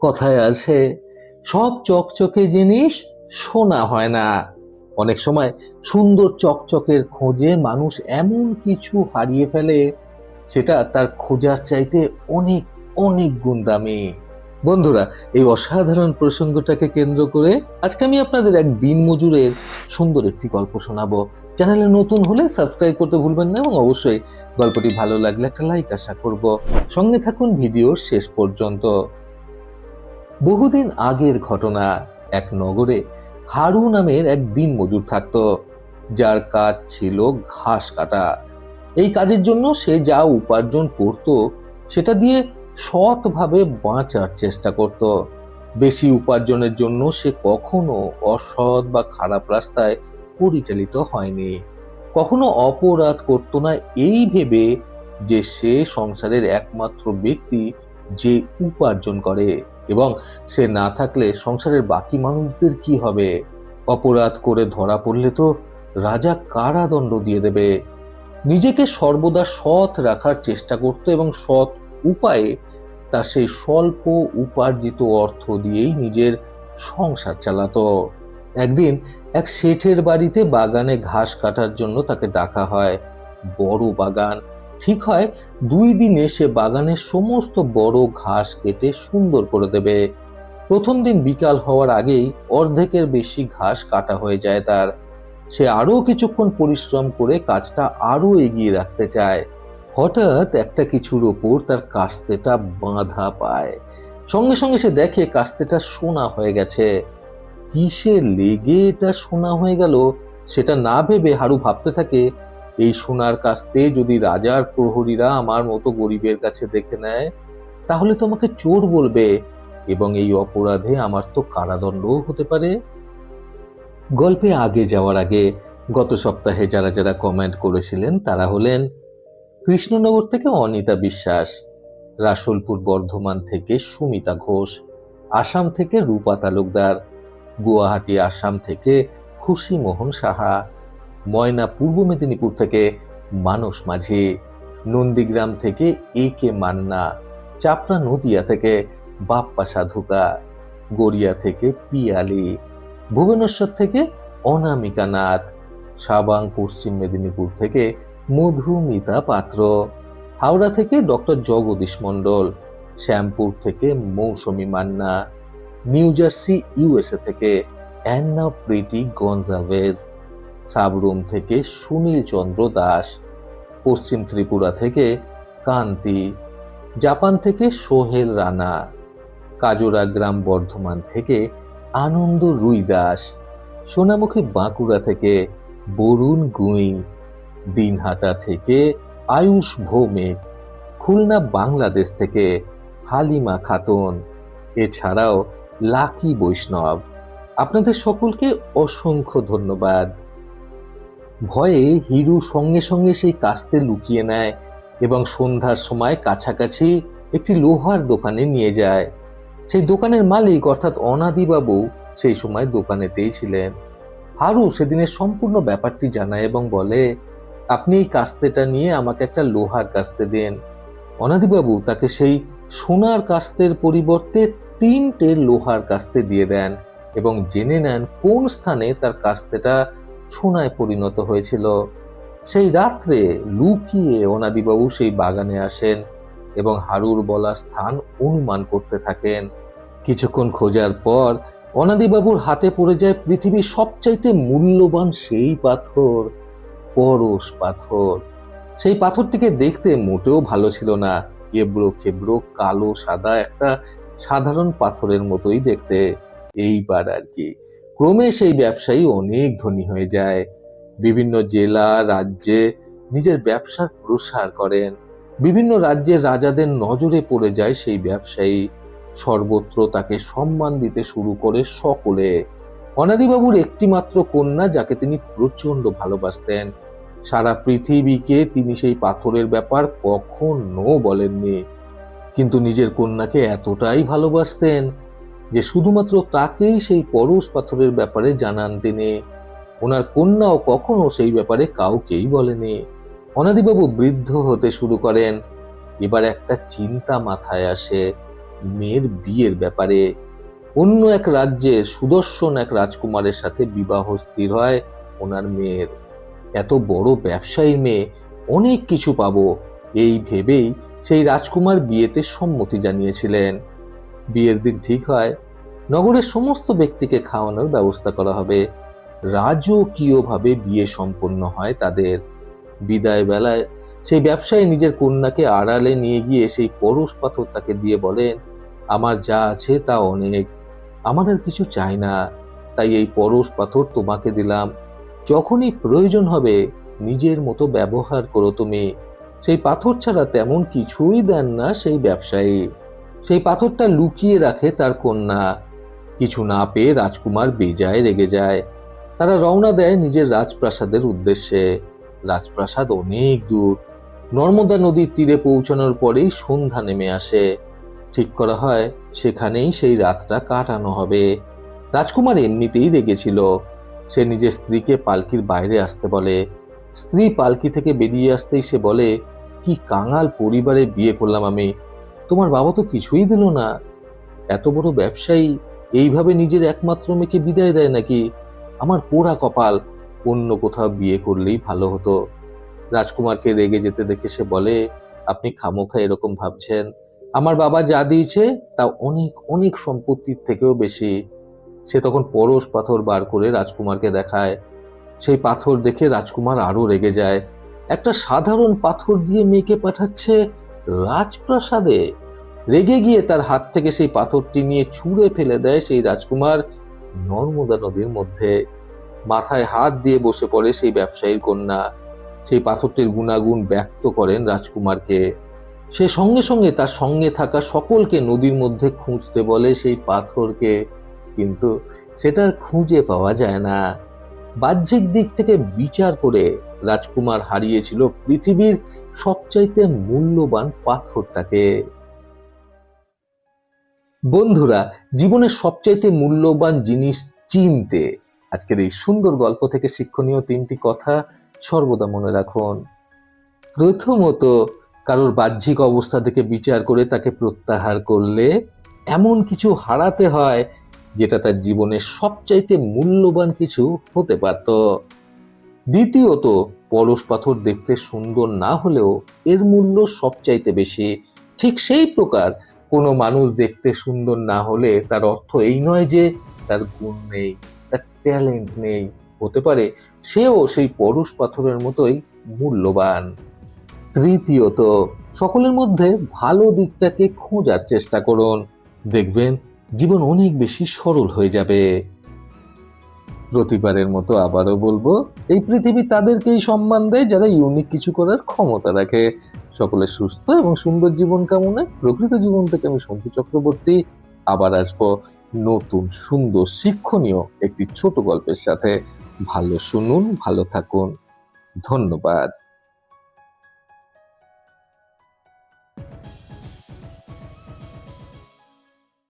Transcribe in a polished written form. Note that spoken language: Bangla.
কথায় আছে, সব চকচকে জিনিস সোনা হয় না। অনেক সময় সুন্দর চকচকের খোঁজে মানুষ এমন কিছু হারিয়ে ফেলে, সেটা তার খোঁজার চাইতে অনেক অনেক গুণ দামি। বন্ধুরা, এই অসাধারণ প্রসঙ্গটাকে কেন্দ্র করে আজকে আমি আপনাদের এক দিনমজুরের সুন্দর একটি গল্প শোনাবো। চ্যানেলে নতুন হলে সাবস্ক্রাইব করতে ভুলবেন না, এবং অবশ্যই গল্পটি ভালো লাগলে একটা লাইক আশা করব। সঙ্গে থাকুন ভিডিওর শেষ পর্যন্ত। বহুদিন আগের ঘটনা। এক নগরে হারু নামের এক দিনমজুর থাকতো, যার কাজ ছিল ঘাস কাটা। এই কাজের জন্য সে যা উপার্জন করত সেটা দিয়ে সৎভাবে বাঁচার চেষ্টা করত। বেশি উপার্জনের জন্য সে কখনো অসৎ বা খারাপ রাস্তায় পরিচালিত হয়নি। কখনো অপরাধ করত না এই ভেবে যে সে সংসারের একমাত্র ব্যক্তি যে উপার্জন করে, এবং সে না থাকলে সংসারের বাকি মানুষদের কি হবে। অপরাধ করে ধরা পড়লে তো রাজা কারাদণ্ড দিয়ে দেবে। নিজেকে সর্বদা সৎ রাখার চেষ্টা করত, এবং সৎ উপায়ে তার সেই স্বল্প উপার্জিত অর্থ দিয়েই নিজের সংসার চালাতো। একদিন এক শেঠের বাড়িতে বাগানে ঘাস কাটার জন্য তাকে ডাকা হয়। বড় বাগান, ঠিক হয় 2 দিনে সে বাগানের সমস্ত বড় ঘাস কেটে সুন্দর করে দেবে। প্রথম দিন বিকাল হওয়ার আগেই অর্ধেকের বেশি ঘাস কাটা হয়ে যায় তার। সে আরো কিছুক্ষণ পরিশ্রম করে কাজটা আরো এগিয়ে রাখতে চায়। হঠাৎ একটা কিছুর ওপর তার কাস্তেটা বাঁধা পায়। সঙ্গে সঙ্গে সে দেখে কাস্তেটা সোনা হয়ে গেছে। কিসে লেগে এটা সোনা হয়ে গেল সেটা না ভেবে হারু ভাবতে থাকে, এই সোনার কাস্তে যদি রাজার প্রহরীরা আমার মতো গরিবের কাছে দেখে নেয়, তাহলে তো আমাকে চোর বলবে, এবং এই অপরাধে আমার তো কারাদণ্ডও হতে পারে। গল্পে আগে যাওয়ার আগে গত সপ্তাহে যারা যারা কমেন্ট করেছিলেন তারা হলেন: কৃষ্ণনগর থেকে অনিতা বিশ্বাস, রাসুলপুর বর্ধমান থেকে সুমিতা ঘোষ, আসাম থেকে রূপা তালুকদার, গুয়াহাটি আসাম থেকে খুশি মোহন সাহা, ময়না পূর্ব মেদিনীপুর থেকে মানস মাঝি, নন্দীগ্রাম থেকে কে মান্না, চাপড়া নদিয়া থেকে বাপ্পা সাধুকা, গড়িয়া থেকে পিয়ালি, ভুবনেশ্বর থেকে অনামিকা নাথ, সাবাং পশ্চিম মেদিনীপুর থেকে মধুমিতা পাত্র, হাওড়া থেকে ডক্টর জগদীশ মণ্ডল, শ্যামপুর থেকে মৌসুমী মান্না, নিউ জার্সি ইউএসএ থেকে অ্যান্না প্রিটি গঞ্জাভেজ, সাবরুম থেকে সুনীল চন্দ্র দাস, পশ্চিম ত্রিপুরা থেকে কান্তি, জাপান থেকে সোহেল রানা, কাজরা গ্রাম বর্ধমান থেকে আনন্দ রুই দাস, সোনামুখী বাঁকুড়া থেকে বরুণ গুঁই, দিনহাটা থেকে আয়ুষ ভৌমিক, খুলনা বাংলাদেশ থেকে হালিমা খাতুন, এছাড়াও লাকি বৈষ্ণব। আপনাদের সকলকে অসংখ্য ধন্যবাদ। ভয়ে হিরু সঙ্গে সঙ্গে সেই কাস্তে লুকিয়ে নেয় এবং সন্ধ্যার সময় কাছাকাছি একটি লোহার দোকানে নিয়ে যায়। সেই দোকানের মালিক অর্থাৎ অনাদিবাবু সেই সময় দোকানেতেই ছিলেন। হারু সেদিনের সম্পূর্ণ ব্যাপারটি জানায় এবং বলে, আপনি এই কাস্তেটা নিয়ে আমাকে একটা লোহার কাস্তে দিন। অনাদিবাবু তাকে সেই সোনার কাস্তের পরিবর্তে 3টে লোহার কাস্তে দিয়ে দেন, এবং জেনে নেন কোন স্থানে তার কাস্তেটা সোনায় পরিণত হয়েছিল। সেই রাত্রে লুকিয়ে অনাদিবাবু সেই বাগানে আসেন এবং হারুর বলা স্থান অনুমান করতে থাকেন। কিছুক্ষণ খোঁজার পর অনাদিবাবুর হাতে পড়ে যায় পৃথিবীর সবচাইতে মূল্যবান সেই পাথর, পরশ পাথর। সেই পাথরটিকে দেখতে মোটেও ভালো ছিল না। এবড়ো খেবড়ো কালো সাদা একটা সাধারণ পাথরের মতোই দেখতে। এইবার আর কি ক্রমে সেই ব্যবসায়ী অনেক ধনী হয়ে যায়। বিভিন্ন জেলা রাজ্যে নিজের ব্যবসার প্রসার করেন। বিভিন্ন রাজ্যের রাজাদের নজরে পড়ে যায় সেই ব্যবসায়ী। সর্বত্র তাকে সম্মান দিতে শুরু করে সকলে। অনাদিবাবুর একটি মাত্র কন্যা, যাকে তিনি প্রচন্ড ভালোবাসতেন। সারা পৃথিবীকে তিনি সেই পাথরের ব্যাপার কখনো বলেননি, কিন্তু নিজের কন্যাকে এতটাই ভালোবাসতেন যে শুধুমাত্র তাকেই সেই পরশ পাথরের ব্যাপারে জানান তিনি। ওনার কন্যাও কখনো সেই ব্যাপারে কাউকেই বলেনি। অনাদিবাবু বৃদ্ধ হতে শুরু করেন। এবার একটা চিন্তা মাথায় আসে, মেয়ের বিয়ের ব্যাপারে। অন্য এক রাজ্যের সুদর্শন এক রাজকুমারের সাথে বিবাহ স্থির হয় ওনার মেয়ের। এত বড় ব্যবসায়ী মেয়ে, অনেক কিছু পাবো এই ভেবেই সেই রাজকুমার বিয়েতে সম্মতি জানিয়েছিলেন। বিয়ের দিন ঠিক হয়, নগরের সমস্ত ব্যক্তিকে খাওয়ানোর ব্যবস্থা করা হবে। রাজকীয়ভাবে বিয়ে সম্পন্ন হয় তাদের। বিদায় বেলায় সেই ব্যবসায়ী নিজের কন্যাকে আড়ালে নিয়ে গিয়ে সেই পরশ পাথর তাকে দিয়ে বলেন, আমার যা আছে তা অনেক, আমার আর কিছু চাই না, তাই এই পরশ পাথর তোমাকে দিলাম। যখনই প্রয়োজন হবে নিজের মতো ব্যবহার করো তুমি। সেই পাথর ছাড়া তেমন কিছুই দেন না সেই ব্যবসায়ী। সেই পাথরটা লুকিয়ে রাখে তার কন্যা। কিছু না পেয়ে রাজকুমার বেজায় রেগে যায়। তারা রওনা দেয় নিজের রাজপ্রাসাদের উদ্দেশ্যে। রাজপ্রাসাদ অনেক দূর। নর্মদা নদীর তীরে পৌঁছানোর পরেই সন্ধ্যা নেমে আসে। ঠিক করা হয় সেখানেই সেই রাতটা কাটানো হবে। রাজকুমার এমনিতেই রেগেছিল। সে নিজের স্ত্রীকে পালকির বাইরে আসতে বলে। স্ত্রী পালকি থেকে বেরিয়ে আসতেই সে বলে, কি কাঙাল পরিবারে বিয়ে করলাম আমি, তোমার বাবা তো কিছুই দিল না। এত বড় ব্যবসায়ী এইভাবে নিজের একমাত্র মেয়েকে বিদায় দেয় নাকি? আমার পোড়া কপাল, অন্য কোথাও বিয়ে করলেই ভালো হতো। রাজকুমারকে রেগে যেতে দেখে সে বলে, আপনি খামোখা এরকম ভাবছেন, আমার বাবা যা দিয়েছে তা অনেক অনেক সম্পত্তির থেকেও বেশি। সে তখন পরশ পাথর বার করে রাজকুমারকে দেখায়। সেই পাথর দেখে রাজকুমার আরো রেগে যায়। একটা সাধারণ পাথর দিয়ে মেয়েকে পাঠাচ্ছে রাজপ্রাসাদে। রেগে গিয়ে তার হাত থেকে সেই পাথরটি নিয়ে ছুঁড়ে ফেলে দেয় সেই রাজকুমার নর্মদা নদীর মধ্যে। মাথায় হাত দিয়ে বসে পড়ে সেই ব্যবসায়ীর কন্যা। সেই পাথরটির গুণাগুণ ব্যক্ত করেন রাজকুমারকে। সে সঙ্গে সঙ্গে তার সঙ্গে থাকা সকলকে নদীর মধ্যে খুঁজতে বলে সেই পাথরকে, কিন্তু সেটা খুঁজে পাওয়া যায় না। বাহ্যিক দিক থেকে বিচার করে রাজকুমার হারিয়েছিল পৃথিবীর সবচাইতে মূল্যবান পাথরটাকে। বন্ধুরা, জীবনের সবচাইতে মূল্যবান জিনিস চিনতে আজকের এই সুন্দর গল্প থেকে শিক্ষণীয় তিনটি কথা সর্বদা মনে রাখুন। প্রথমত, কারোর বাহ্যিক অবস্থা থেকে বিচার করে তাকে প্রত্যাহার করলে এমন কিছু হারাতে হয় যেটা তার জীবনের সবচাইতে মূল্যবান কিছু হতে পারত। দ্বিতীয়ত, পরশ পাথর দেখতে সুন্দর না হলেও এর মূল্য সবচাইতে বেশি। ঠিক সেই প্রকার কোনো মানুষ দেখতে সুন্দর না হলে তার অর্থ এই নয় যে তার গুণ নেই, তার ট্যালেন্ট নেই। হতে পারে সেও সেই পরশ পাথরের মতোই মূল্যবান। তৃতীয়ত, সকলের মধ্যে ভালো দিকটাকে খোঁজার চেষ্টা করুন। দেখবেন জীবন অনেক বেশি সরল হয়ে যাবে। প্রতিবারের মতো আবারও বলবো, এই পৃথিবী তাদেরকেই সম্মান দেয় যারা ইউনিক কিছু করার ক্ষমতা রাখে। সকলের সুস্থ এবং সুন্দর জীবন কামনায় প্রকৃত জীবন থেকে আমি সন্তু চক্রবর্তী আবার আসবো নতুন সুন্দর শিক্ষণীয় একটি ছোট গল্পের সাথে। ভালো শুনুন, ভালো থাকুন। ধন্যবাদ।